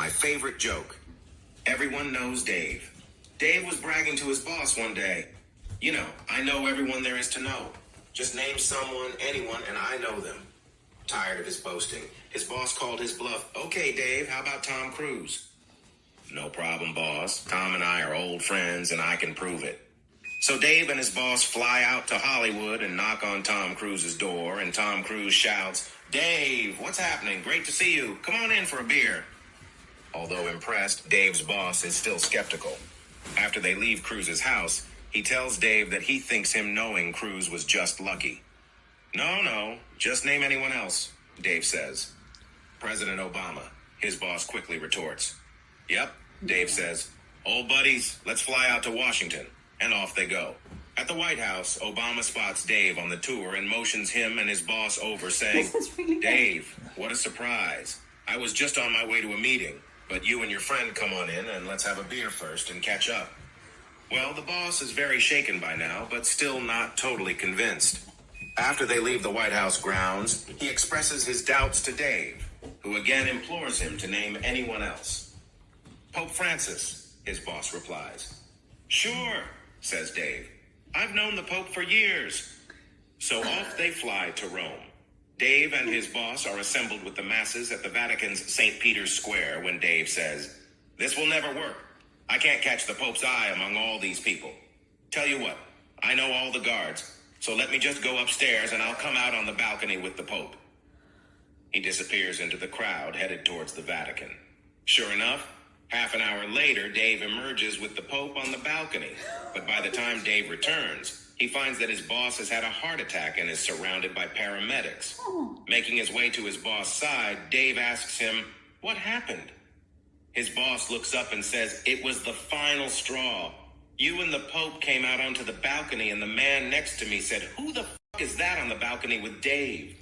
My favorite joke. Everyone knows Dave. Dave was bragging to his boss one day. You know, I know everyone there is to know. Just name someone, anyone, and I know them. Tired of his boasting, his boss called his bluff. Okay, Dave, how about Tom Cruise? No problem, boss. Tom and I are old friends, and I can prove it. So Dave and his boss fly out to Hollywood and knock on Tom Cruise's door, and Tom Cruise shouts, Dave, what's happening? Great to see you. Come on in for a beer. Although impressed, Dave's boss is still skeptical. After they leave Cruise's house, he tells Dave that he thinks him knowing Cruise was just lucky. No, just name anyone else, Dave says. President Obama, his boss quickly retorts. Yep, Dave says. Old buddies, let's fly out to Washington. And off they go. At the White House, Obama spots Dave on the tour and motions him and his boss over, saying, really Dave, what a surprise. I was just on my way to a meeting, but you and your friend come on in and let's have a beer first and catch up. Well, the boss is very shaken by now, but still not totally convinced. After they leave the White House grounds, he expresses his doubts to Dave, who again implores him to name anyone else. Pope Francis, his boss replies. Sure, says Dave. I've known the Pope for years. So off they fly to Rome. Dave and his boss are assembled with the masses at the Vatican's St. Peter's Square when Dave says, This will never work. I can't catch the Pope's eye among all these people. Tell you what, I know all the guards, so let me just go upstairs and I'll come out on the balcony with the Pope. He disappears into the crowd headed towards the Vatican. Sure enough, half an hour later, Dave emerges with the Pope on the balcony. But by the time Dave returns, he finds that his boss has had a heart attack and is surrounded by paramedics. Making his way to his boss' side, Dave asks him, What happened? His boss looks up and says, It was the final straw. You and the Pope came out onto the balcony and the man next to me said, Who the fuck is that on the balcony with Dave?